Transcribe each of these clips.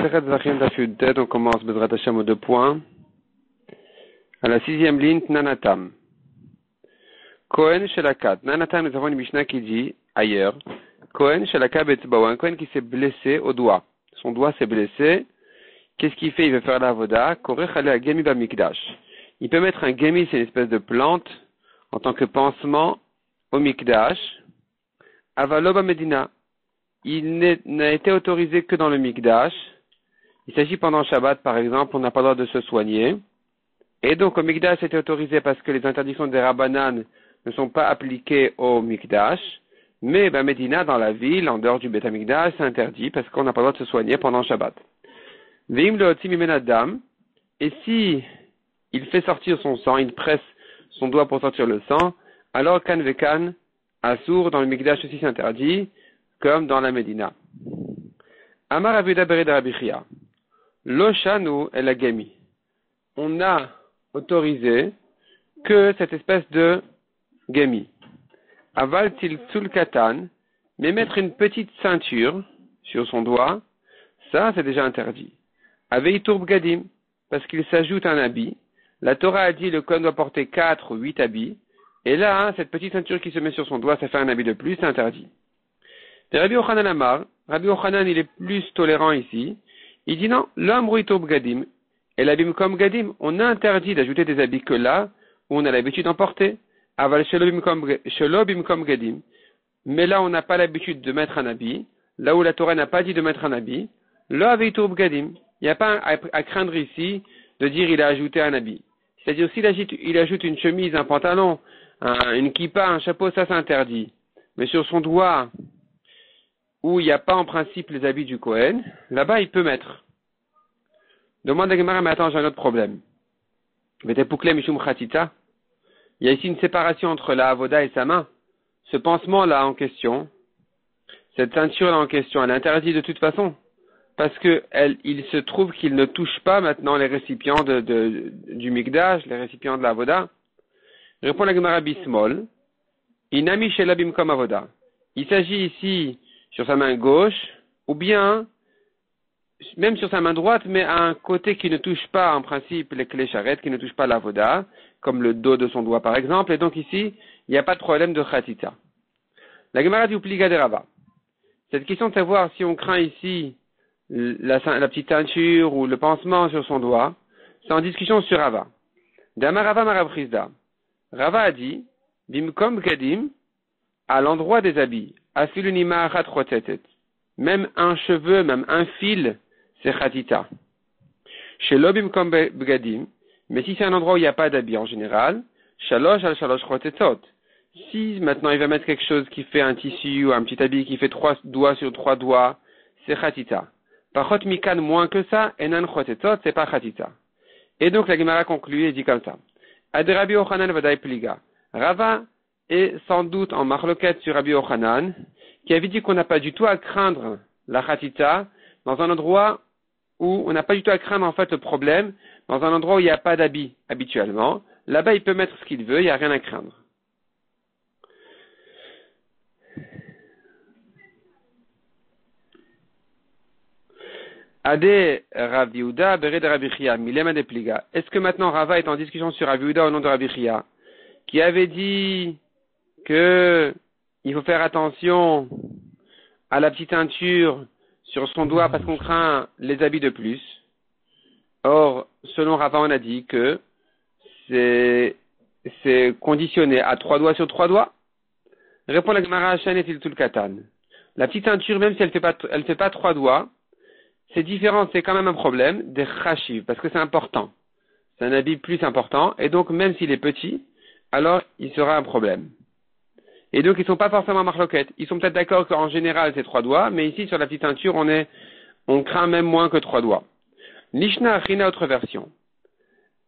Masechet Zvachim Daf Yud Tet, on commence Bezrat Hashem aux 2 points. À la 6e ligne, Nanatam. Kohen Shelakat. Nanatam, nous avons une Mishnah qui dit, ailleurs, Kohen Shelakat Betzbaou, un Kohen qui s'est blessé au doigt. Son doigt s'est blessé. Qu'est-ce qu'il fait? Il veut faire la avoda. Korech ale Gemi Bamikdash. Il peut mettre un Gemi, c'est une espèce de plante, en tant que pansement au Mikdash. Avaloba Medina. Il n'a été autorisé que dans le Mikdash. Il s'agit pendant Shabbat, par exemple, on n'a pas le droit de se soigner. Et donc, au Mikdash, c'était autorisé parce que les interdictions des Rabbanan ne sont pas appliquées au Mikdash. Mais, Medina, dans la ville, en dehors du Beth Amikdash, c'est interdit parce qu'on n'a pas le droit de se soigner pendant Shabbat. Veim le Hotzi Mimena Dam. Et si il fait sortir son sang, il presse son doigt pour sortir le sang, alors Kan Vekan, Assour, dans le Mikdash aussi c'est interdit, comme dans la Médina. Amar Abuda Bered Rabbi Chia. Lo Shanu el Agemi. On a autorisé que cette espèce de Gemi. Aval Tiltzul Katan, mais mettre une petite ceinture sur son doigt, ça c'est déjà interdit. Aveitur Bgadim, parce qu'il s'ajoute un habit. La Torah a dit le Kohen doit porter 4 ou 8 habits. Et là, cette petite ceinture qui se met sur son doigt, ça fait un habit de plus, c'est interdit. Et Rabbi Yochanan Amar, Rabbi Yochanan il est plus tolérant ici. Il dit non, l'amruito bgadim, et l'abim comme gadim, on a interdit d'ajouter des habits que là où on a l'habitude d'en porter. Aval shelobim comme gadim. Mais là on n'a pas l'habitude de mettre un habit, là où la Torah n'a pas dit de mettre un habit, là aveito bgadim. Il n'y a pas à craindre ici de dire il a ajouté un habit. C'est-à-dire s'il ajoute une chemise, un pantalon, une kippa, un chapeau, ça c'est interdit. Mais sur son doigt, où il n'y a pas en principe les habits du Kohen, là-bas il peut mettre. Demande à Gemara, mais attends, j'ai un autre problème. Il y a ici une séparation entre la avoda et sa main. Ce pansement-là en question, cette ceinture-là en question, elle est interdite de toute façon. Parce que il se trouve qu'il ne touche pas maintenant les récipients du Mikdash, les récipients de la avoda. Répond la Gemara Bismol. Inami shelabim comme avoda. Il s'agit ici sur sa main gauche, ou bien, même sur sa main droite, mais à un côté qui ne touche pas, en principe, les clés charrettes, qui ne touche pas l'avoda, comme le dos de son doigt, par exemple, et donc ici, il n'y a pas de problème de khatita. La Gemara dit Upliga de Rava. Cette question de savoir si on craint ici la petite teinture ou le pansement sur son doigt, c'est en discussion sur Rava. Dama Rava Marabrizda. Rava a dit, Bimkom Gadim, à l'endroit des habits, même un cheveu, même un fil, c'est khatita. Chez l'obim comme bgadim, mais si c'est un endroit où il n'y a pas d'habit en général, shalosh al shalosh chotetot. Si maintenant il va mettre quelque chose qui fait un tissu ou un petit habit qui fait 3 doigts sur 3 doigts, c'est khatita. Pachot mikan moins que ça, enan chotetot, c'est pas khatita. Et donc la Gemara conclut et dit comme ça. Ad Rabbi Yochanan vadai pliga. Rava et sans doute en marloquette sur Rabbi Yochanan, qui avait dit qu'on n'a pas du tout à craindre la khatita dans un endroit où on n'a pas du tout à craindre en fait le problème, dans un endroit où il n'y a pas d'habit habituellement. Là-bas, il peut mettre ce qu'il veut, il n'y a rien à craindre. Ade Rabbi Yehuda, Bered Rabbi Chia, Milema de Pliga. Est-ce que maintenant Rava est en discussion sur Rabbi Yehuda au nom de Rabbi Chia, qui avait dit que il faut faire attention à la petite teinture sur son doigt parce qu'on craint les habits de plus. Or, selon Rava, on a dit que c'est conditionné à 3 doigts sur 3 doigts. Répond la Gemara Hashan et Tiltul Katan. La petite teinture, même si elle fait pas 3 doigts, c'est différent, c'est quand même un problème des chashiv, parce que c'est important. C'est un habit plus important, et donc même s'il est petit, alors il sera un problème. Et donc ils sont pas forcément marloquettes. Ils sont peut-être d'accord qu'en général c'est 3 doigts, mais ici sur la petite teinture on craint même moins que 3 doigts. Nishna Achina, autre version.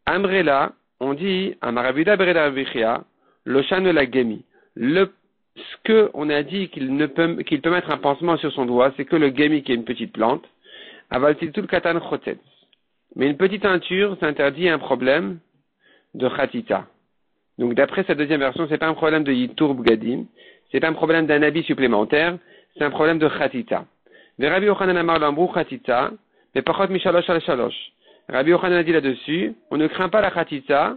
Amrela, on dit, Amarabuda Bereda Vichia, Loshan la Gemi. Ce que on a dit qu'il peut mettre un pansement sur son doigt, c'est que le Gemi qui est une petite plante, Avaltiltul Katan Chotetz. Mais une petite teinture, ça interdit un problème de Khatita. Donc d'après cette deuxième version, c'est pas un problème de Yitur Bgadim, c'est pas un problème d'un habit supplémentaire, c'est un problème de Khatita. Rabbi Yochanan Amar Lambrou Khatita, mais pachot mishalosh al shalosh. Rabbi Yochanan a dit là-dessus, on ne craint pas la chatita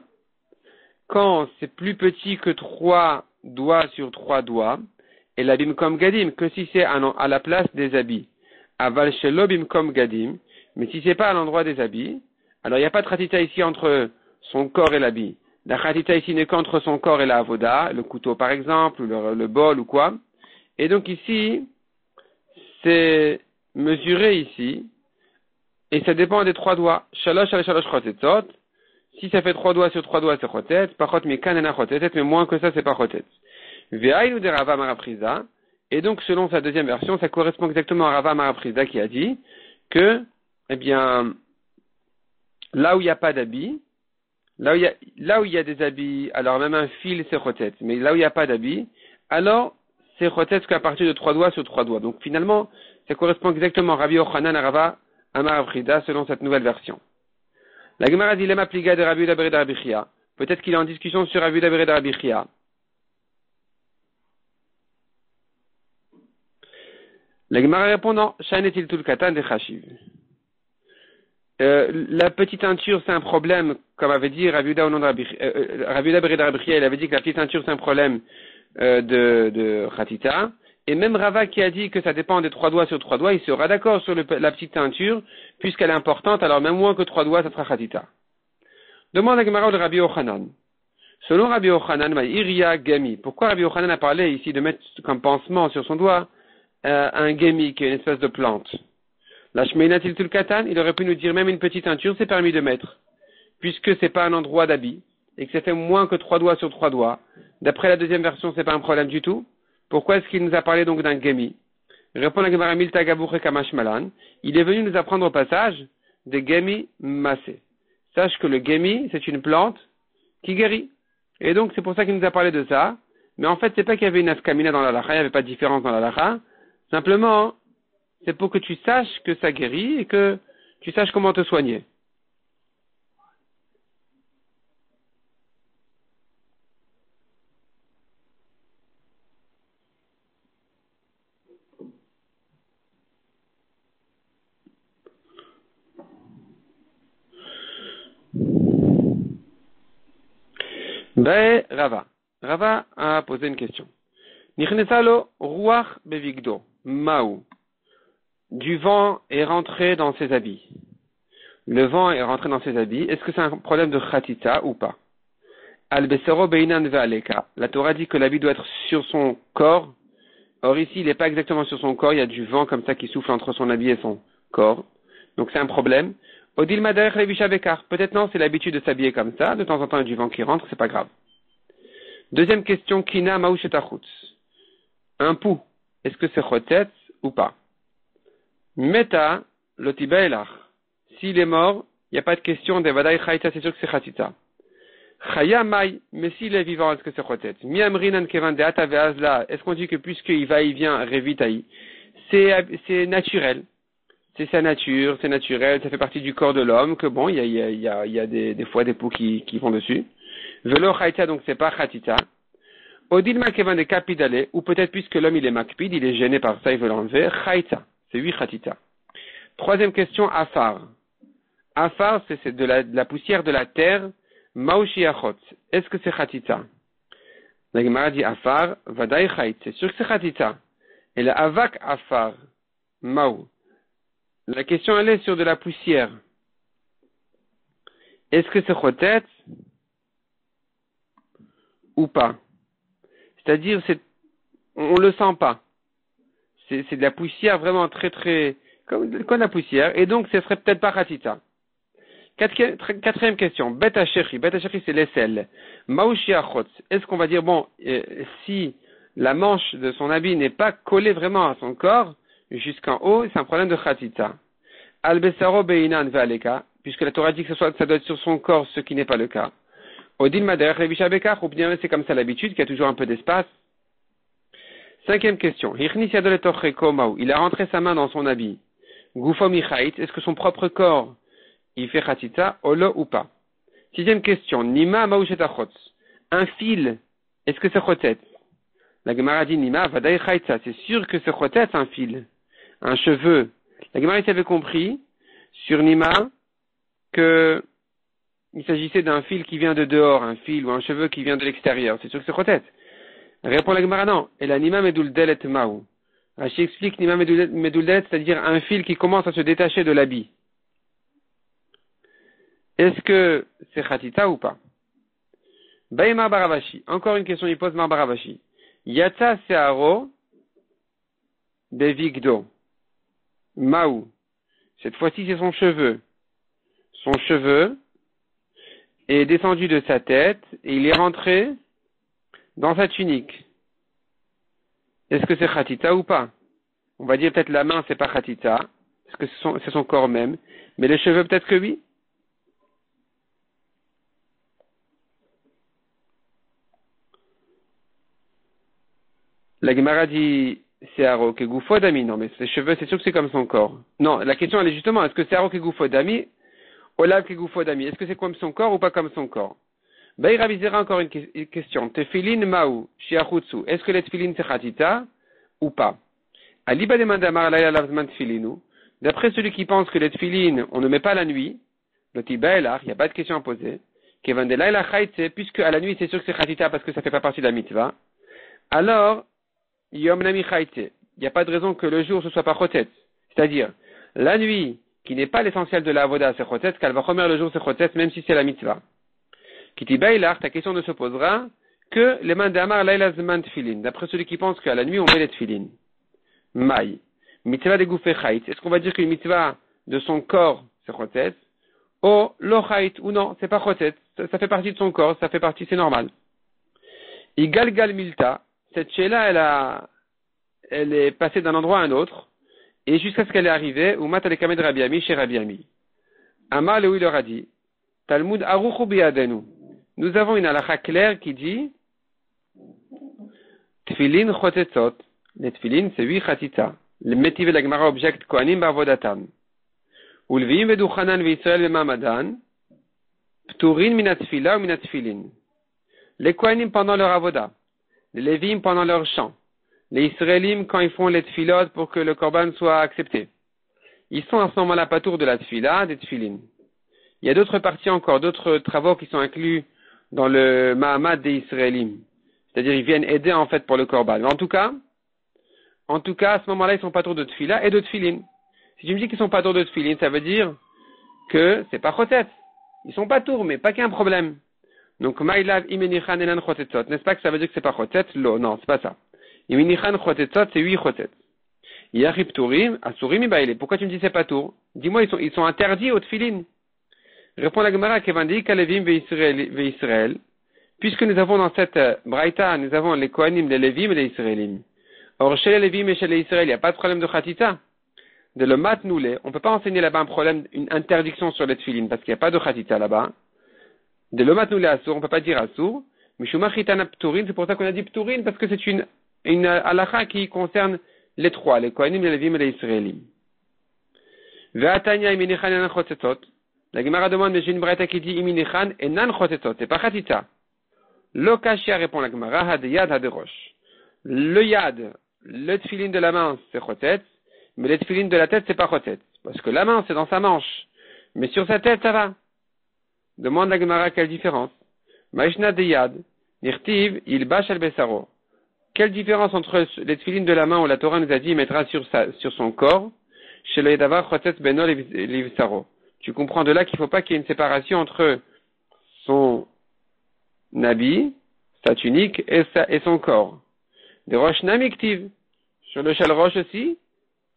quand c'est plus petit que 3 doigts sur 3 doigts, et la bimkom gadim, que si c'est à la place des habits. Aval shelo bimkom gadim, mais si c'est pas à l'endroit des habits, alors il n'y a pas de chatita ici entre son corps et l'habit. La chatita ici n'est qu'entre son corps et la avoda, le couteau par exemple, ou le bol ou quoi. Et donc ici, c'est mesuré ici, et ça dépend des 3 doigts. Shalosh al shalosh chotetzot. Si ça fait 3 doigts sur 3 doigts, c'est chotetz. Pachot mikan ena chotetzet, mais moins que ça, c'est pas chotetz. Ve'aïnu de Rava Maraprisa. Et donc, selon sa deuxième version, ça correspond exactement à Rava Maraprisa qui a dit que, eh bien, là où il n'y a pas d'habit, là où il y a des habits, alors même un fil, c'est chotetz. Mais là où il n'y a pas d'habit, alors, c'est chotetz qu'à partir de 3 doigts sur 3 doigts. Donc, finalement, ça correspond exactement à Rabbi Yochanan à Rava Maraprisa selon cette nouvelle version. La Gemara dit lema pliga de Rabbi Yehuda bered Rabbi Chia. Peut-être qu'il est en discussion sur Rabbi Yehuda bered Rabbi Chia. La Gemara répond non. Shanetil tul katan de chashiv. La petite teinture c'est un problème, comme avait dit Rabbi Yehuda au nom de Rabbi Yehuda bered Rabbi Chia. Il avait dit que la petite teinture c'est un problème de chatita. Et même Rava qui a dit que ça dépend des 3 doigts sur 3 doigts, il sera d'accord sur la petite teinture, puisqu'elle est importante, alors même moins que 3 doigts, ça sera chatita. Demande à Gemara de Rabbi Yochanan. Selon Rabbi Yochanan, Iria Gemi. Pourquoi Rabbi Yochanan a parlé ici de mettre comme pansement sur son doigt un Gemi, qui est une espèce de plante? La Shmeinatil Tulkatan, il aurait pu nous dire même une petite teinture, c'est permis de mettre, puisque c'est pas un endroit d'habit, et que ça fait moins que 3 doigts sur 3 doigts. D'après la deuxième version, c'est pas un problème du tout. Pourquoi est-ce qu'il nous a parlé donc d'un gemi? Répond la Gemara Milta Gabuche Kamash Malan. Il est venu nous apprendre au passage des gemi massés. Sache que le gemi, c'est une plante qui guérit. Et donc, c'est pour ça qu'il nous a parlé de ça. Mais en fait, c'est pas qu'il y avait une afkamina dans la lacha, il n'y avait pas de différence dans la lacha. Simplement, c'est pour que tu saches que ça guérit et que tu saches comment te soigner. Rava. Rava a posé une question. Nichnesalo ruach bevigdo. Maou. Du vent est rentré dans ses habits. Le vent est rentré dans ses habits. Est-ce que c'est un problème de chatita ou pas? Al-Besero beinan ve'aleka. La Torah dit que l'habit doit être sur son corps. Or ici, il n'est pas exactement sur son corps. Il y a du vent comme ça qui souffle entre son habit et son corps. Donc c'est un problème. Odil maderech levisha bekar. Peut-être non, c'est l'habitude de s'habiller comme ça. De temps en temps, il y a du vent qui rentre, c'est pas grave. Deuxième question, kina maouchetachutz. Un pou. Est-ce que c'est chotetz ou pas? Meta lotibaelach. S'il est mort, il n'y a pas de question de vadaï chayta, c'est sûr que c'est chatita. Chaya mai, mais s'il est vivant, est-ce que c'est chotetz? Miamrinan kevan de ata veazla. Est-ce qu'on dit que puisqu'il va, il vient, revitaï, c'est naturel. C'est sa nature, c'est naturel, ça fait partie du corps de l'homme, que bon, il y a des fois des poux qui vont dessus. Velo chayta, donc c'est pas chatita. Odil makevan de kapidale, ou peut-être puisque l'homme il est makpid, il est gêné par ça, il veut l'enlever, chayta. C'est 8 chatita. Troisième question, afar. Afar, c'est de la poussière de la terre, maushiachot. Est-ce que c'est chatita? La Gemara dit afar, vadaï chayt. C'est sûr que c'est chatita. Et la avak afar, maou. La question, elle est sur de la poussière. Est-ce que c'est chotetz ou pas? C'est-à-dire, on le sent pas. C'est de la poussière vraiment très très, comme de la poussière, et donc ce serait peut-être pas chatita. Quatrième question, bet hachechi c'est l'aisselle. Maushiachot, est-ce qu'on va dire, bon, si la manche de son habit n'est pas collée vraiment à son corps, jusqu'en haut, c'est un problème de chatita. Al-Besaro Beinan Ve'aleka, puisque la Torah dit que ça doit être sur son corps, ce qui n'est pas le cas. Odil Mader Revisha Bekar, ou bien c'est comme ça l'habitude, qu'il y a toujours un peu d'espace. Cinquième question. Il a rentré sa main dans son habit. Gufo Michait, est-ce que son propre corps, il fait chatita, olo ou pas? Sixième question. Nima Maushetachot. Un fil, est-ce que c'est chotetz? La Gemara dit Nima Vadaï Chaitza, c'est sûr que c'est chotetz un fil. Un cheveu. La Gemara avait compris sur Nima que il s'agissait d'un fil qui vient de dehors, un fil ou un cheveu qui vient de l'extérieur. C'est sûr que c'est chotet. Répond la Gemara, non. Et la Nima Meduldelet Maou. Rashi explique Nima Meduldelet, c'est-à-dire un fil qui commence à se détacher de l'habit. Est-ce que c'est Khatita ou pas? Baïmar Baravashi. Encore une question, il pose Mar Baravashi. Yatsa Searo Bevigdo. Maou. Cette fois-ci, c'est son cheveu. Son cheveu est descendu de sa tête et il est rentré dans sa tunique. Est-ce que c'est Khatita ou pas? On va dire peut-être la main, c'est pas Khatita, parce que c'est son corps même. Mais les cheveux, peut-être que oui. La Gemara dit c'est Aro que Goufo d'ami. Non, mais ses cheveux, c'est sûr que c'est comme son corps. Non, la question elle est justement, est-ce que c'est Aro que Goufo d'ami? Olav que Goufo d'ami. Est-ce que c'est comme son corps ou pas comme son corps? Ben, il ravisera encore une question. Tefilin Maou, Shiachutsu. Est-ce que les tefilin c'est Khatita ou pas? Aliba demande à Marlaïla Lavzman Tefilinu. D'après celui qui pense que les tefilin, on ne met pas la nuit, le Tibaïlar, il n'y a pas de question à poser. Kevan de Laïla Chaitse, puisque à la nuit c'est sûr que c'est Khatita parce que ça fait pas partie de la mitzvah. Alors, Yom Nami Chaitse. Il n'y a pas de raison que le jour ce soit pas Chotet. C'est-à-dire, la nuit, qui n'est pas l'essentiel de la avoda, c'est Chotet, qu'elle va remettre le jour c'est Chotet, même si c'est la mitzvah. Kiti Baïlar, ta question ne se posera que les mains d'Amar Laïla Zman Tfilin. D'après celui qui pense qu'à la nuit, on met les Tfilin. Maï. Mitzvah de Goufé Chait. Est-ce qu'on va dire qu'une mitzvah de son corps, c'est Chotet? Oh, lo Chait, ou non, c'est pas Chotet. Ça fait partie de son corps, ça fait partie, c'est normal. Igal Gal Milta. Cette chez-là, elle est passée d'un endroit à un autre, et jusqu'à ce qu'elle est arrivée, ou mat alekamed Rabbi Ami, chez Rabbi Ami. Amar le leur a dit, Talmud Aruchu Biadenu. Nous avons une halakha claire qui dit, Tfilin chotetzot. Les tfilin, c'est 8 chatita. Le métiv et la Gemara objecte kohanim ba'avodatam. Ulvim veduchanan ve'Israël ve'mamadan. Pturin minat tfila ou minat tfilin. Les kohanim pendant leur avoda. Les Lévim pendant leur chant, les Israélim quand ils font les tfilot pour que le korban soit accepté. Ils sont à ce moment-là patour de la tfila, des tfilin. Il y a d'autres parties encore, d'autres travaux qui sont inclus dans le Mahamad des Israélim. C'est-à-dire ils viennent aider en fait pour le korban. Mais en tout cas, à ce moment-là, ils sont patour de tfila et de tfilin. Si tu me dis qu'ils sont patour de tfilin, ça veut dire que c'est pas chotet. Ils sont patour, mais pas qu'un problème. Donc, Maïlav imenichan elan chotetzot. N'est-ce pas que ça veut dire que c'est pas chotet? Non, c'est pas ça. Imenichan chotetzot, c'est 8 chotet. Yachib turim, asurim ibaile. Pourquoi tu me dis c'est pas tour? Dis-moi, ils sont interdits aux tfilin. Répond la Gemara, Kevandi, Kalevim ve'Israël. Puisque nous avons dans cette braïta, nous avons les Kohanim, les Lévim et les Israélim. Or, chez les Lévim et chez les Israël, il n'y a pas de problème de chatita. De le mat noulé. On peut pas enseigner là-bas un problème, une interdiction sur les tfilin, parce qu'il n'y a pas de chatita là-bas. De l'omat nous les assour, on peut pas dire assour. Mishuma chitana pturin, c'est pour ça qu'on a dit pturin, parce que c'est une halakha qui concerne les trois, les kohanim, les levim et les israélim. Ve'atanya iminichan enan chotetot. La Gemara demande, mais j'ai une braïta qui dit iminichan enan chotetot, c'est pas chatita. Lokashia répond la Gemara, hadeyad haderosh. Le yad, le tfilin de la main, c'est chotet, mais le tfilin de la tête, c'est pas chotet. Parce que la main, c'est dans sa manche. Mais sur sa tête, ça va. Demande la Gemara quelle différence. Maïshna de Yad, Nirtiv, il bâche al Bessaro. Quelle différence entre les tfilines de la main où la Torah nous a dit il mettra sur son corps, chez le Yedavar Chotet Beno Livsaro. Tu comprends de là qu'il ne faut pas qu'il y ait une séparation entre son habit, sa tunique et son corps. De Rosh Namiktiv. Sur le chal roche aussi,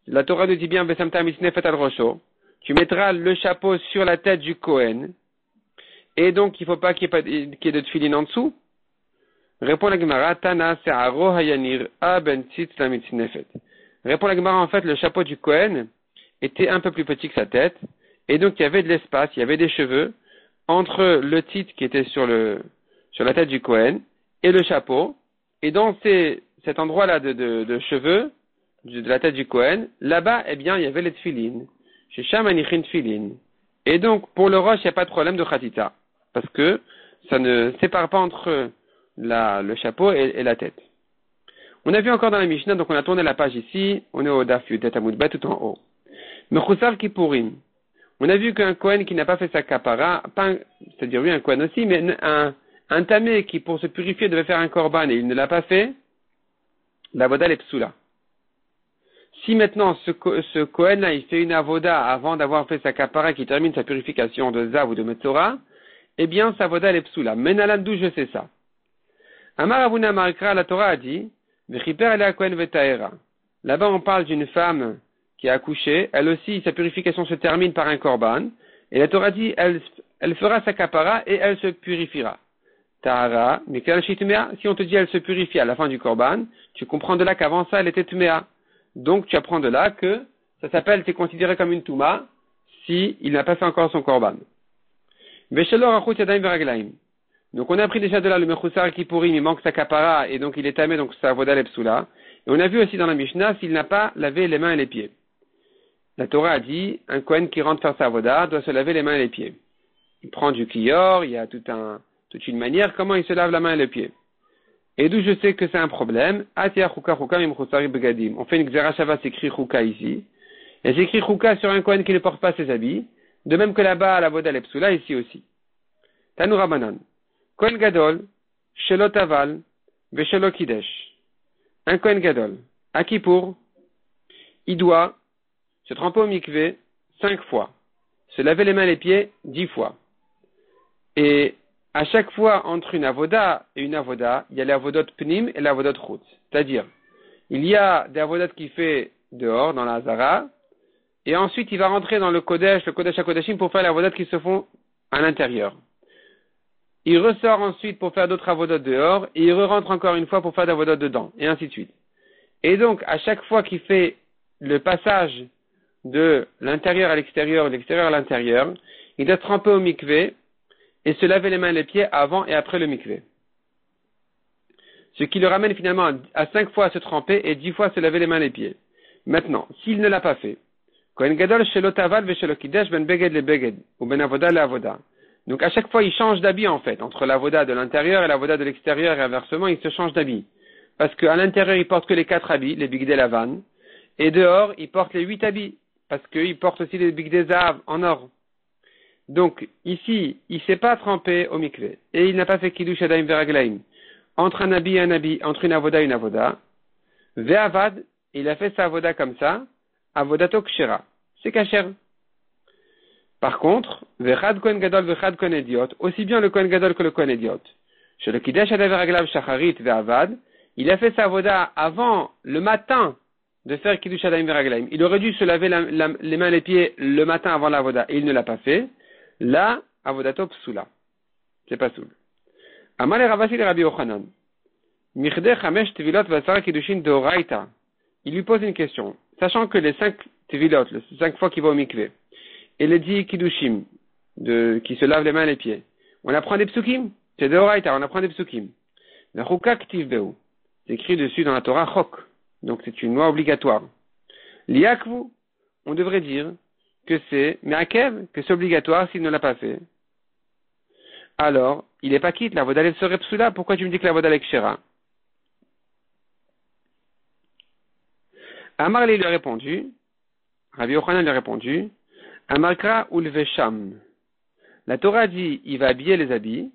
la Torah nous dit bien Vesamta Misnefet al Rosho. Tu mettras le chapeau sur la tête du Kohen. Et donc, il ne faut pas qu'il y ait de tfilin en dessous. Répond la Gemara, Tana se'aro hayanir ben tzitz la mitznefet. Répond la Gemara, en fait, le chapeau du Kohen était un peu plus petit que sa tête. Et donc, il y avait de l'espace, il y avait des cheveux entre le titre qui était sur la tête du Kohen et le chapeau. Et dans cet endroit-là de cheveux, de la tête du Kohen, là-bas, eh bien, il y avait les tfilin. Chez Shamanichin tfilin. Et donc, pour le roche, il n'y a pas de problème de khatita. Parce que ça ne sépare pas entre le chapeau et la tête. On a vu encore dans la Mishnah, donc on a tourné la page ici, on est au Daf Yudet Amud Bet tout en haut. Mechusav Kipurim. On a vu qu'un Kohen qui n'a pas fait sa kapara, c'est-à-dire oui un Kohen aussi, mais un tamé qui pour se purifier devait faire un korban et il ne l'a pas fait, la avoda est psoula. Si maintenant ce Kohen-là, il fait une avoda avant d'avoir fait sa kapara qui termine sa purification de Zav ou de Metzora, eh bien sa avoda est psoula. Menalan, d'où je sais ça? Amar Abuna Marikra, la Torah a dit, V'chiper ala Kohen vetaera. Là-bas on parle d'une femme qui a accouché, elle aussi sa purification se termine par un korban, et la Torah dit, elle fera sa kapara et elle se purifiera. Tahara, mais si on te dit elle se purifie à la fin du korban, tu comprends de là qu'avant ça elle était tuméa. Donc tu apprends de là que ça s'appelle, c'est considéré comme une touma si il n'a pas fait encore son korban. Donc on a appris déjà de là le mechoussar qui pourrit, il manque sa kapara et donc il est tamé, donc sa avoda lepsula. Et on a vu aussi dans la Mishnah s'il n'a pas lavé les mains et les pieds. La Torah a dit un Kohen qui rentre faire sa avoda doit se laver les mains et les pieds. Il prend du kior, il y a toute une manière comment il se lave la main et les pieds. Et d'où je sais que c'est un problème, on fait une xerashava, c'est écrit chouka ici, et c'est écrit chouka sur un Kohen qui ne porte pas ses habits, de même que là-bas à la avoda lepsula, ici aussi. Tanoura banan. Kohen gadol, shelo taval, veshelo kidesh. Un Kohen gadol, à Kippour, il doit se tremper au mikvé 5 fois, se laver les mains et les pieds 10 fois. Et à chaque fois, entre une avoda et une avoda, il y a l'avodot pnim et l'avodot chutz. C'est-à-dire, il y a des avodat qu'il fait dehors, dans la Hazara, et ensuite il va rentrer dans le Kodesh HaKodashim pour faire les avodat qui se font à l'intérieur. Il ressort ensuite pour faire d'autres avodot dehors, et il rentre encore une fois pour faire d'avodot dedans, et ainsi de suite. Et donc, à chaque fois qu'il fait le passage de l'intérieur à l'extérieur, de l'extérieur à l'intérieur, il doit tremper au mikvé, et se laver les mains et les pieds avant et après le mikvé. Ce qui le ramène finalement à 5 fois à se tremper et 10 fois à se laver les mains et les pieds. Maintenant, s'il ne l'a pas fait, Kohen Gadol shelo taval veshelo kidesh ben beged le beged, ou ben avoda le avoda. Donc à chaque fois il change d'habit en fait, entre l'avoda de l'intérieur et l'avoda de l'extérieur et inversement il se change d'habit. Parce qu'à l'intérieur il porte que les 4 habits, les bigdei lavan, et dehors il porte les 8 habits, parce qu'il porte aussi les bigdei zahav en or. Donc, ici, il ne s'est pas trempé au mikvé. Et il n'a pas fait kiddush adaim veraglaim. Entre un habit et un habit, entre une avoda et une avoda. Ve'avad, il a fait sa avoda comme ça. Avodato kshera. C'est kasher. Par contre, ve'chad kohen gadol ve'chad kohen idiot. Aussi bien le kohen gadol que le kohen idiot. Chez le kiddush adaim veraglaim shacharit ve'avad, il a fait sa avoda avant le matin de faire kiddush adaim veraglaim. Il aurait dû se laver les mains et les pieds le matin avant l'avoda. Et il ne l'a pas fait. Là, avodato psula. C'est pas soul. Amal Ravasi le Rabbi Yochanan. Michde chamesh tevilot vasara kiddushin d'oraita. Il lui pose une question. Sachant que les 5 tevilot, les 5 fois qu'il va au mikvé, et les 10 kiddushim, qui se lavent les mains et les pieds, on apprend des psukim. C'est d'oraita, on apprend des psukim. Le chouka ktiv beu. C'est écrit dessus dans la Torah chok. Donc c'est une loi obligatoire. Liakvu, on devrait dire que c'est me'akev, que c'est obligatoire s'il ne l'a pas fait. Alors, il n'est pas quitte, la vodalek serait psula, pourquoi tu me dis que la vodalek shera? Amar lui a répondu, Rabbi Yochanan lui a répondu, Amarkra ulvesham. La Torah dit, il va habiller les habits,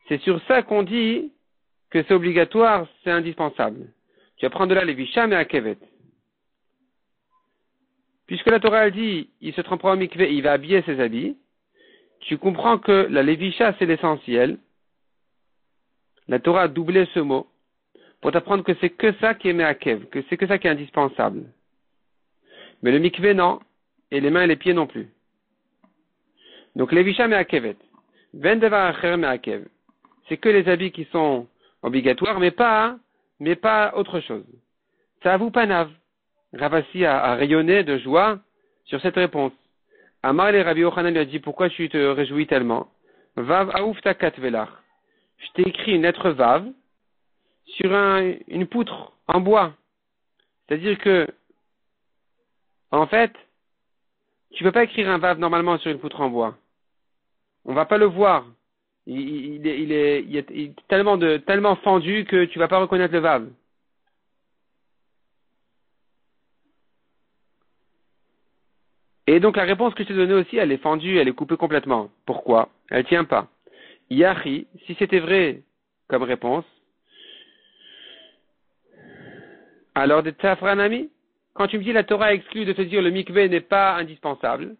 c'est sur ça qu'on dit que c'est obligatoire, c'est indispensable. Tu apprends de là les visham et akevet. Puisque la Torah dit, il se trempera au mikvé, il va habiller ses habits, tu comprends que la lévisha c'est l'essentiel. La Torah a doublé ce mot pour t'apprendre que c'est que ça qui est me'akev, que c'est que ça qui est indispensable. Mais le mikvé non, et les mains et les pieds non plus. Donc lévisha me'akevet. Vendeva acher me'akev. C'est que les habits qui sont obligatoires, mais pas autre chose. Ça vous panav. Ravasi a rayonné de joie sur cette réponse. Amar le Rabbi Yochanan lui a dit, pourquoi tu te réjouis tellement? Vav aoufta katvelach. Je t'ai écrit une lettre vav sur une poutre en bois. C'est-à-dire que, en fait, tu ne peux pas écrire un vav normalement sur une poutre en bois. On va pas le voir. Il est tellement fendu que tu vas pas reconnaître le vav. Et donc la réponse que je t'ai donnée aussi, elle est fendue, elle est coupée complètement. Pourquoi? Elle tient pas. Yahi, si c'était vrai comme réponse, alors de Tafranami, quand tu me dis la Torah exclut de te dire le mikveh n'est pas indispensable,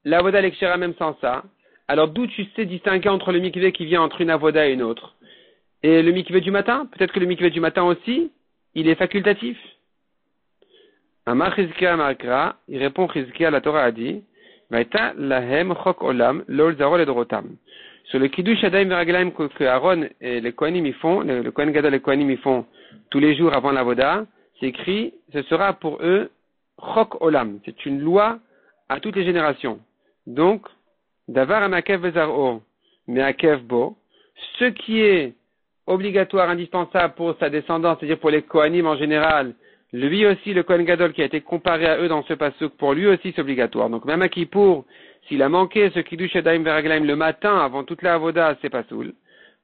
l'avoda l'exchera même sans ça, alors d'où tu sais distinguer entre le mikveh qui vient entre une avoda et une autre? Et le mikveh du matin? Peut-être que le mikveh du matin aussi, il est facultatif. Amar Chizkia Markra, il répond Chizkia, la Torah a dit, Vaita lahem chok olam lol zarol edrotam. Sur le kiddush adaim veraglaim que Aaron et les Kohanim y font, le Kohen Gadol et les Kohanim y font tous les jours avant l'avoda, c'est écrit, ce sera pour eux chok olam. C'est une loi à toutes les générations. Donc, davar amakev vezaro meakev bo, ce qui est obligatoire, indispensable pour sa descendance, c'est-à-dire pour les Kohanim en général, lui aussi, le Kohen Gadol qui a été comparé à eux dans ce pasuk, pour lui aussi c'est obligatoire. Donc même à Kippour, s'il a manqué ce Kiddush Yadayim Veraglaim le matin avant toute la Avoda, c'est pas soul.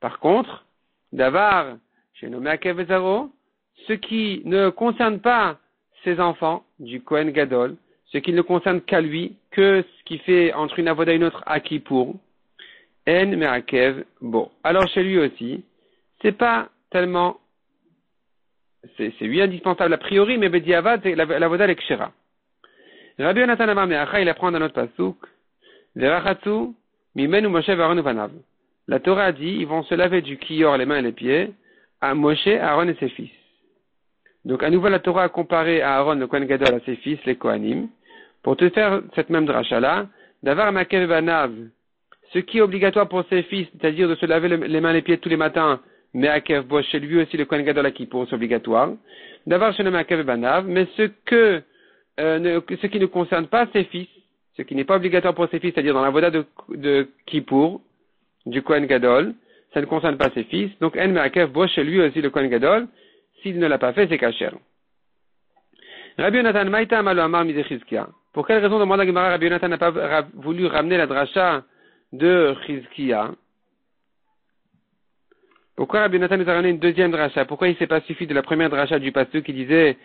Par contre, Davar, chez nommé Akev Vezaro, ce qui ne concerne pas ses enfants du Kohen Gadol, ce qui ne concerne qu'à lui, que ce qui fait entre une Avoda et une autre à Kippour, En Me'akev Bo. Alors chez lui aussi, c'est pas tellement, c'est lui indispensable a priori, mais Bediavad, c'est la voda l'exchera. Rabbi Yonatan Amar Me'acha, il apprend dans notre pasuk, Verachatsu, Mimenu Moshe Aaron Uvanav. La Torah dit, ils vont se laver du kior, les mains et les pieds, à Moshe, Aaron et ses fils. Donc à nouveau la Torah a comparé à Aaron, le Kohen Gadol, à ses fils, les Kohanim, pour te faire cette même dracha-là, Davar Makev Vanav, ce qui est obligatoire pour ses fils, c'est-à-dire de se laver les mains et les pieds tous les matins, mais à Kev Bosh, chez lui aussi le Kohen Gadol à Kippour, c'est obligatoire. D'avoir chez le Makev Banav, mais ce qui ne concerne pas ses fils, ce qui n'est pas obligatoire pour ses fils, c'est-à-dire dans la voda de Kippour, du Kohen Gadol, ça ne concerne pas ses fils. Donc, En Me'akev Bosh, chez lui aussi le Kohen Gadol, s'il ne l'a pas fait, c'est kasher. Rabbi Yonatan Maïta Amalo Amar Midechizkia. Pour quelle raison demande la Gemara, Rabbi Yonatan n'a pas voulu ramener la dracha de Chizkia? Pourquoi Rabbi Yonatan nous a ramené une deuxième dracha? Pourquoi il ne s'est pas suffi de la première dracha du pasuk qui disait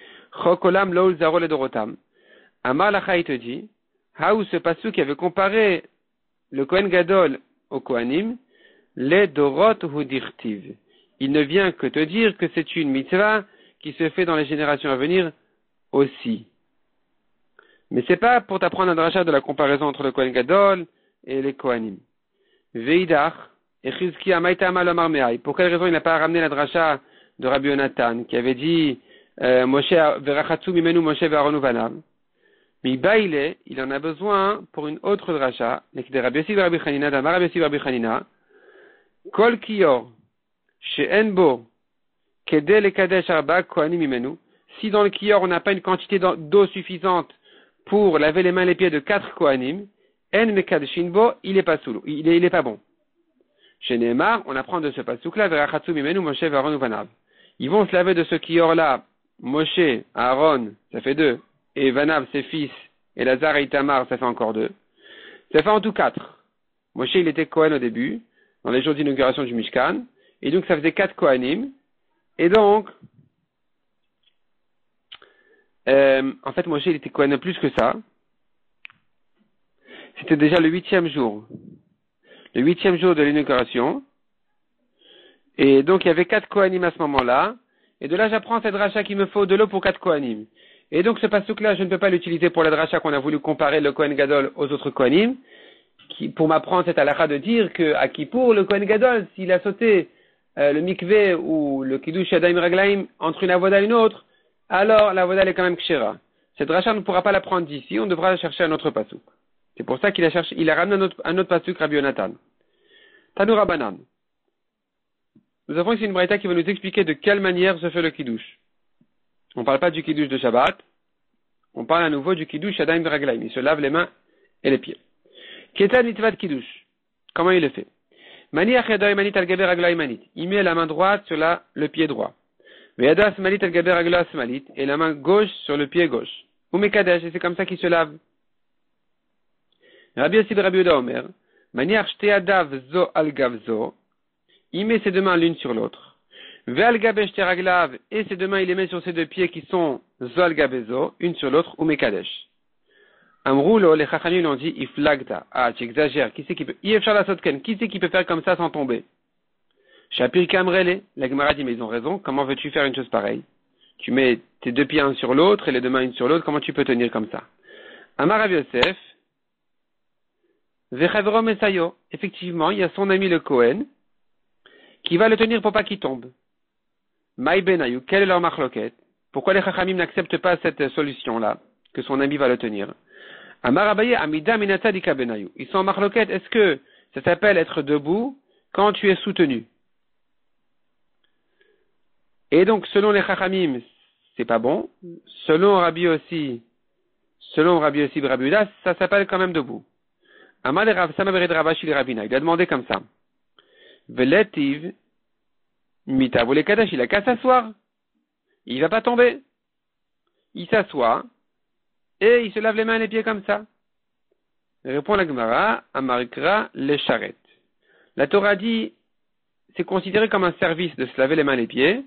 Chokolam Loul Zarol Edorotam? Amar Lacha, il te dit, Haou ce pasuk qui avait comparé le Kohen Gadol au Kohanim, les Dorot Hudirtiv. Il ne vient que te dire que c'est une mitzvah qui se fait dans les générations à venir aussi. Mais c'est pas pour t'apprendre un dracha de la comparaison entre le Kohen Gadol et les Kohanim. Veidach, et Chizkia Maïta Amal Omar Me'ai. Pour quelle raison il n'a pas ramené la dracha de Rabbi Yonatan, qui avait dit, Moshe Verachatsu Mimenu Moshe Ve'Aaron Uvanav. Mais il en a besoin pour une autre dracha, de Rabbi Yossi Rabbi Chanina, d'Amar Rabbi Yossi Rabbi Chanina, Kol Kiyor, She'en Bo, Kedel et Kadesh Arba Kohanim Mimenu. Si dans le Kiyor on n'a pas une quantité d'eau suffisante pour laver les mains et les pieds de 4 Kohanim, En Mekadeshin Bo, il est pas soul, il est pas bon. Chez Nehemar, on apprend de ce pasuk-là, Verachatsu Mimenu Moshe Ve'Aaron Uvanav. Ils vont se laver de ce Kiyor-là, Moshe, Aaron, ça fait 2, et Vanav, ses fils, et Lazare et Itamar, ça fait encore 2. Ça fait en tout 4. Moshe, il était Kohen au début, dans les jours d'inauguration du Mishkan, et donc ça faisait 4 Kohanim, et donc, en fait, Moshe, il était Kohen plus que ça. C'était déjà le 8e jour. Le 8e jour de l'inauguration. Et donc, il y avait 4 Kohanim à ce moment-là. Et de là, j'apprends cette dracha qu'il me faut de l'eau pour 4 Kohanim. Et donc, ce pasuk-là, je ne peux pas l'utiliser pour la dracha qu'on a voulu comparer le Kohen Gadol aux autres Kohanim. Pour m'apprendre cette halakha de dire que à Kippour, le Kohen Gadol, s'il a sauté le mikveh ou le kiddush yadayim raglaim entre une avoda et une autre, alors la avoda est quand même kshera. Cette dracha ne pourra pas la prendre d'ici, on devra chercher un autre pasuk. C'est pour ça qu'il a ramené un autre pasuk, Rabbi Yonatan. Tanu Rabbanan. Nous avons ici une braïta qui va nous expliquer de quelle manière se fait le kiddush. On ne parle pas du kiddush de Shabbat, on parle à nouveau du kiddush yadayim raglaim. Il se lave les mains et les pieds. Ketan mitvat kiddush. Comment il le fait? Maniach yadayim manit al gaber raglaim manit. Il met la main droite sur le pied droit. Veyadas manit al gaber raglas manit. Et la main gauche sur le pied gauche. Ou mekadesh, et c'est comme ça qu'il se lave. Rabbi Yossi Rabbi Yehuda Omer, Maniach shteadav zo al gav zo, il met ses deux mains l'une sur l'autre. Ve'al gabe shteraglav, et ses deux mains il les met sur ses deux pieds qui sont zo al gav zo, une sur l'autre, ou mekadesh. Amroulo, les chachamim lui ont dit, iflagta. Ah, tu exagères. Qui c'est qui peut, qui c'est qui peut faire comme ça sans tomber? Shapir Kamrele, la Gemara dit, mais ils ont raison. Comment veux-tu faire une chose pareille? Tu mets tes deux pieds un sur l'autre et les deux mains une sur l'autre. Comment tu peux tenir comme ça? Amar Rav Yosef, Vechavrom Esayo. Effectivement, il y a son ami le Kohen qui va le tenir pour pas qu'il tombe. Maï Benayou, quelle est leur marloquette? Pourquoi les Chachamim n'acceptent pas cette solution-là, que son ami va le tenir? Amar Abaye, Amida Minata Dika Benayou. Ils sont en marloquette. Est-ce que ça s'appelle être debout quand tu es soutenu? Et donc, selon les Chachamim, c'est pas bon. Selon Rabbi aussi, Brabuda, ça s'appelle quand même debout. Amar le Rav Samabered Ravashi le Ravina. Il a demandé comme ça. Veletiv, Mita, vous les Kadash, il a qu'à s'asseoir. Il va pas tomber. Il s'assoit, et il se lave les mains et les pieds comme ça. Répond la Gemara, Amarikra le Charet. La Torah dit, c'est considéré comme un service de se laver les mains et les pieds.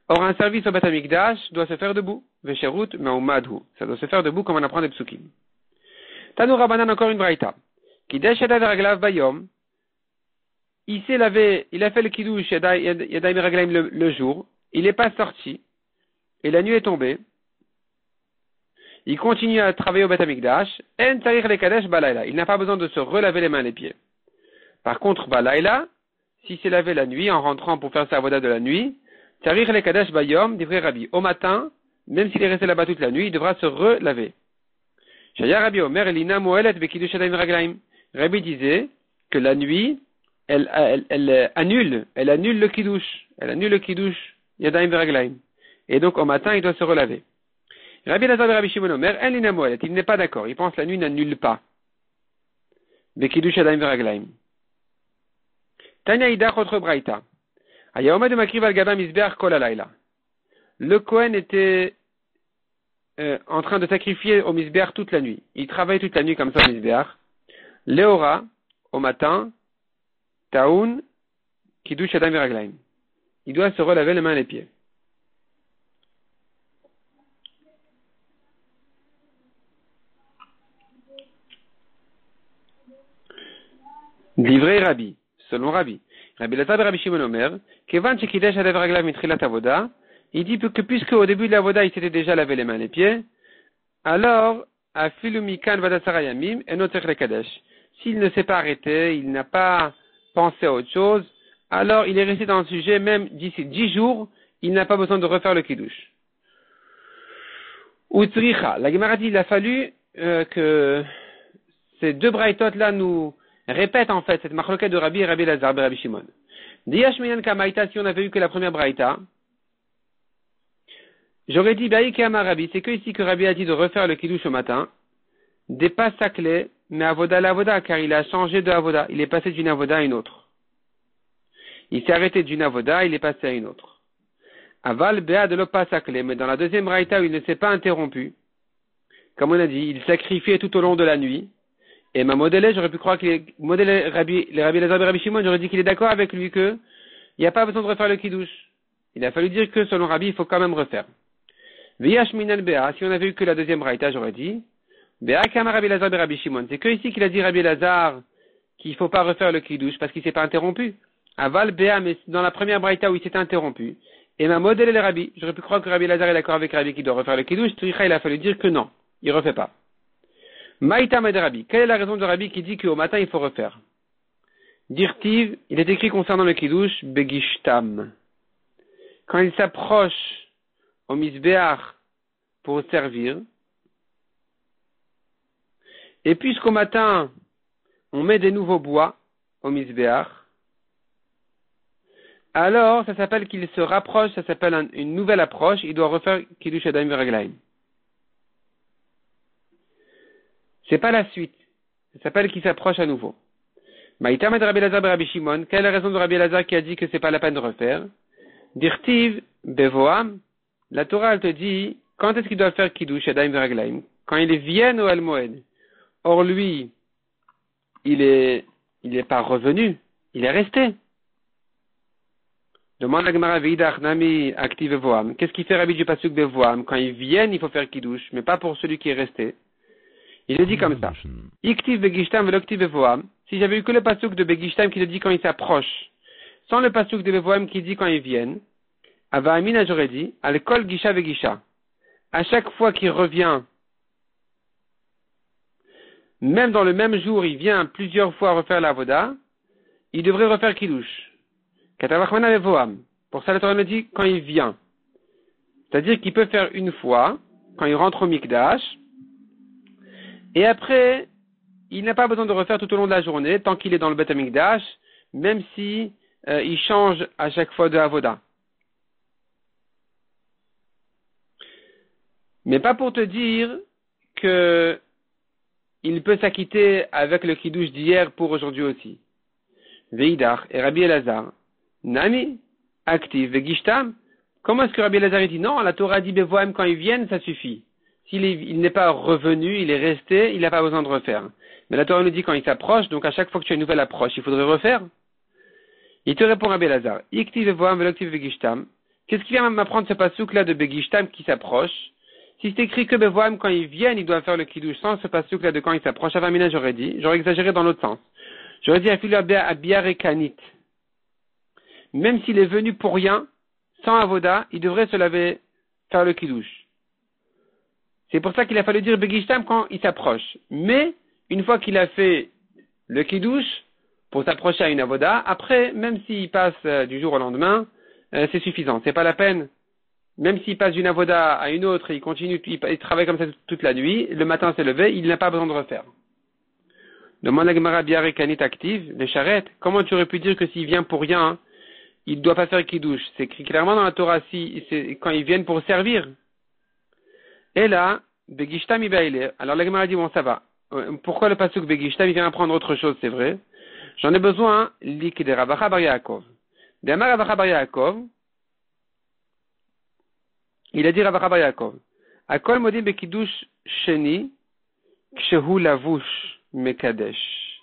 Or, un service au Beth Amikdash doit se faire debout. Vesherut ma'umadhu. Ça doit se faire debout comme on apprend des psukim. Tanou Rabbanan, encore une braïta. Kidesh yadav raglav bayom. Il s'est lavé, il a fait le kiddush yadav raglaim le jour. Il n'est pas sorti. Et la nuit est tombée. Il continue à travailler au Beth Amikdash. En tarich le kadesh balayla. Il n'a pas besoin de se relaver les mains et les pieds. Par contre, balayla, s'il s'est lavé la nuit en rentrant pour faire sa avoda de la nuit, Tarich le Kadesh Bayom, dit Rabbi. Au matin, même s'il est resté là-bas toute la nuit, il devra se relaver. Shaya Rabbi Omer, Elina Moelet, Bekidush Yadayim Raglaim. Rabbi disait que la nuit, elle annule le Kiddush. Elle annule le Kiddush Yadayim Raglaim. Et donc, au matin, il doit se relaver. Rabbi Lazar Rabbi Shimon Omer, Elina Moelet. Il n'est pas d'accord. Il pense que la nuit n'annule pas. Bekidush Yadayim Raglaim. Tanya Ida Chotre Braïta. Le Kohen était en train de sacrifier au Misbeach toute la nuit. Il travaille toute la nuit comme ça au Misbeach. Léora, au matin, Taoun, Kiddush Adam Viraglaim. Il doit se relaver les mains et les pieds. Livré Rabbi, selon Rabbi. Rabbi Lazar Rabbi Shimon Omer, Kevan Shekidesh Adav Raglav Mitrilat Avoda, il dit que puisque au début de la Avoda, il s'était déjà lavé les mains et les pieds, alors, Afilu Mikan Vadatsara Yamim, Enotzech le Kadesh. S'il ne s'est pas arrêté, il n'a pas pensé à autre chose, alors il est resté dans le sujet, même d'ici 10 jours, il n'a pas besoin de refaire le Kiddush. Utzricha, la Gemara dit, il a fallu que ces deux braïtotes là nous répètent en fait cette marloquette de Rabbi et Rabbi Lazar et Rabbi Shimon. Diyash Minyan Kamaïta, si on avait eu que la première braïta, j'aurais dit Baïk et Rabbi, c'est que ici que Rabbi a dit de refaire le Kiddush au matin, des pas saclés, mais Avoda la Avoda, car il a changé de Avoda, il est passé d'une Avoda à une autre. Il s'est arrêté d'une Avoda, il est passé à une autre. Aval Béa de l'Opa saclé, mais dans la deuxième braïta où il ne s'est pas interrompu, comme on a dit, il sacrifiait tout au long de la nuit. Et ma modélé, j'aurais pu croire qu'il est modélé les Rabbi Lazar et Rabbi Shimon, j'aurais dit qu'il est d'accord avec lui que il n'y a pas besoin de refaire le Kiddush. Il a fallu dire que selon Rabbi, il faut quand même refaire. Viyash minal Béa, si on avait eu que la deuxième braïta, j'aurais dit Béa kama Rabbi Lazar et Rabbi Shimon. C'est que ici qu'il a dit Rabbi Lazar qu'il ne faut pas refaire le Kiddush parce qu'il ne s'est pas interrompu. Aval Béa, mais dans la première braïta où il s'est interrompu. Et ma modèle les Rabbi, j'aurais pu croire que Rabbi Lazar est d'accord avec Rabbi qui doit refaire le Kiddush. Il a fallu dire que non, il ne refait pas. Maïta Med Rabbi, quelle est la raison de Rabbi qui dit qu'au matin il faut refaire? Dirtiv, il est écrit concernant le Kiddush, Begishtam. Quand il s'approche au Misbeach pour servir, et puisqu'au matin on met des nouveaux bois au Misbeach, alors ça s'appelle qu'il se rapproche, ça s'appelle une nouvelle approche, il doit refaire Kiddush Adayim Viraglaim. C'est pas la suite. Ça s'appelle qu'il s'approche à nouveau. Maïta Med Rabbi Lazar Rabbi Shimon. Quelle est la raison de Rabbi Lazar qui a dit que c'est pas la peine de refaire? Dirtiv Bevoam. La Torah elle te dit quand est-ce qu'il doit faire Kiddush Adayim Viraglaim? Quand il vient au Al-Moed. Or lui, il est pas revenu. Il est resté. Demande la Gemara Veidach Nami Active Bevoam. Qu'est-ce qu'il fait Rabbi du Pasuk Bevoam? Quand ils viennent, il faut faire Kiddush, mais pas pour celui qui est resté. Il le dit comme ça. Iktiv begishtam veloktiv bevoam. Si j'avais eu que le pasuk de begishtam qui le dit quand il s'approche, sans le pasuk de bevoam qui dit quand ils viennent, ava amina j'aurais dit, al kol gisha vegisha. À chaque fois qu'il revient, même dans le même jour, il vient plusieurs fois refaire la voda, il devrait refaire kiddush. Katavachmana vevoam. Pour ça, la Torah me dit quand il vient. C'est-à-dire qu'il peut faire une fois, quand il rentre au mikdash, et après, il n'a pas besoin de refaire tout au long de la journée, tant qu'il est dans le Beth HaMikdash, même si il change à chaque fois de avoda. Mais pas pour te dire que il peut s'acquitter avec le kiddush d'hier pour aujourd'hui aussi. Veidar et Rabbi Elazar, Nami, active, Vegishtam. Comment est-ce que Rabbi Elazar dit non, la Torah dit Bevoam quand ils viennent, ça suffit. Il n'est pas revenu, il est resté, il n'a pas besoin de refaire. Mais la Torah nous dit quand il s'approche, donc à chaque fois que tu as une nouvelle approche, il faudrait refaire. Il te répond Rabbi Elazar, Iktiv Bevoam veloktiv Vegishtam. Qu'est-ce qui vient m'apprendre ce pasouk là de Begishtam qui s'approche? Si c'est écrit que Bevoam quand ils viennent, ils doivent faire le kiddush sans ce pasouk là de quand ils s'approchent. Avamina j'aurais exagéré dans l'autre sens. J'aurais dit Afilu Abiyar et Kanit. Même s'il est venu pour rien, sans avoda, il devrait se laver, faire le kiddush. C'est pour ça qu'il a fallu dire Begishtam quand il s'approche. Mais, une fois qu'il a fait le kiddush, pour s'approcher à une avoda, après, même s'il passe du jour au lendemain, c'est suffisant. C'est pas la peine. Même s'il passe d'une avoda à une autre, il continue, il travaille comme ça toute la nuit, le matin s'est levé, il n'a pas besoin de refaire. Demande la Gemara Biare Kanit active, les charrettes. Comment tu aurais pu dire que s'il vient pour rien, il ne doit pas faire kiddush? C'est écrit clairement dans la Torah, c'est quand ils viennent pour servir. Et là, Begishtam Ibaile. Alors la Gemara dit, bon, ça va. Pourquoi le pasuk Begishtam, il vient apprendre autre chose, c'est vrai. J'en ai besoin, lik de Ravacha bar Yaakov. De Amar Ravacha bar Yaakov, il a dit Ravacha bar Yaakov. Akol modim bekiddush sheni, kshehu lavush mekadesh.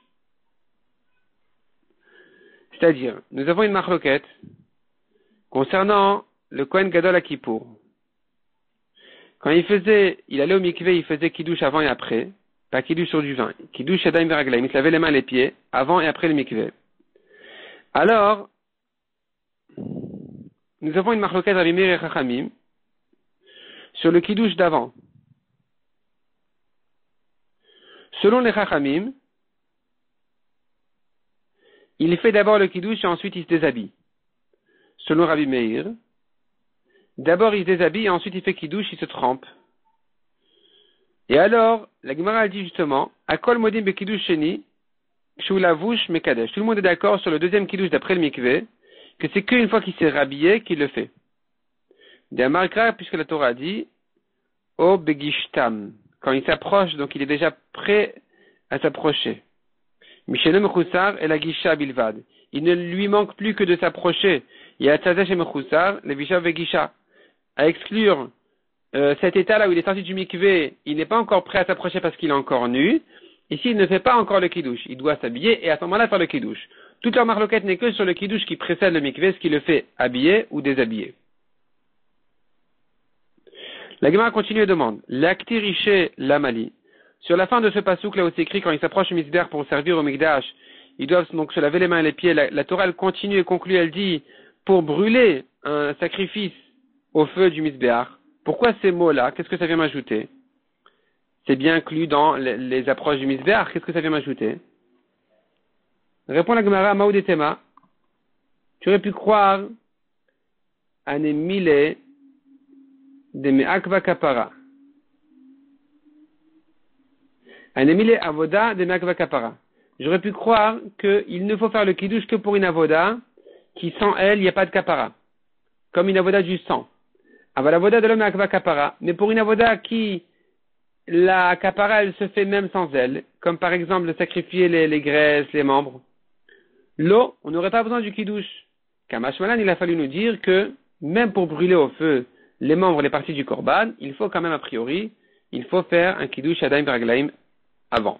C'est-à-dire, nous avons une marloquette concernant le Kohen Gadol à Kippour. Quand il allait au mikvé, il faisait kiddush avant et après, pas kiddush sur du vin, kiddush yadayim veraglaim, il se lavait les mains et les pieds, avant et après le mikvé. Alors, nous avons une marloquette Rabbi Meir et Chachamim sur le kiddush d'avant. Selon les Chachamim, il fait d'abord le kiddush et ensuite il se déshabille. Selon Rabbi Meir, d'abord il se déshabille et ensuite il fait kiddush, il se trempe. Et alors, la Gemara dit justement, Akol modim be kiddush sheni, kshu lavush mekadesh. Tout le monde est d'accord sur le deuxième kiddush d'après le mikvé, que c'est qu'une fois qu'il s'est rhabillé qu'il le fait. D'Amarkra, puisque la Torah dit, O begishtam, quand il s'approche, donc il est déjà prêt à s'approcher. Mishenem Mechoussar et la Gisha Bilvad. Il ne lui manque plus que de s'approcher. Il y a Tzazesh et Mechoussar, le Visha Vegisha. À exclure cet état-là où il est sorti du mikvé, il n'est pas encore prêt à s'approcher parce qu'il est encore nu. Ici, il ne fait pas encore le kiddush. Il doit s'habiller et à ce moment-là faire le kiddush. Toute leur marloquette n'est que sur le kiddush qui précède le mikvé, ce qui le fait habiller ou déshabiller. La Gemara continue et demande, L'akti riché l'amali. Sur la fin de ce pasouk, là où c'est écrit, quand il s'approche du misbéach pour servir au mikdash, ils doivent donc se laver les mains et les pieds. La Torah, elle continue et conclut, elle dit, pour brûler un sacrifice au feu du misbéach. Pourquoi ces mots-là? Qu'est-ce que ça vient m'ajouter? C'est bien inclus dans les approches du misbéach. Qu'est-ce que ça vient m'ajouter? Répond la Gemara, Maoudetema. Tu aurais pu croire à ne mille de me'akva kapara. Anemile avoda de me'akva kapara. J'aurais pu croire qu'il ne faut faire le kiddush que pour une avoda qui, sans elle, il n'y a pas de kapara. Comme une avoda du sang. Aval avoda de l'homme me'akva kapara. Mais pour une avoda qui, la kapara, elle se fait même sans elle. Comme par exemple de sacrifier les graisses, les membres. L'eau, on n'aurait pas besoin du kiddush. Kamashmalan, il a fallu nous dire que, même pour brûler au feu les membres, les parties du korban, il faut quand même a priori, il faut faire un kiddush yadayim veraglaim avant.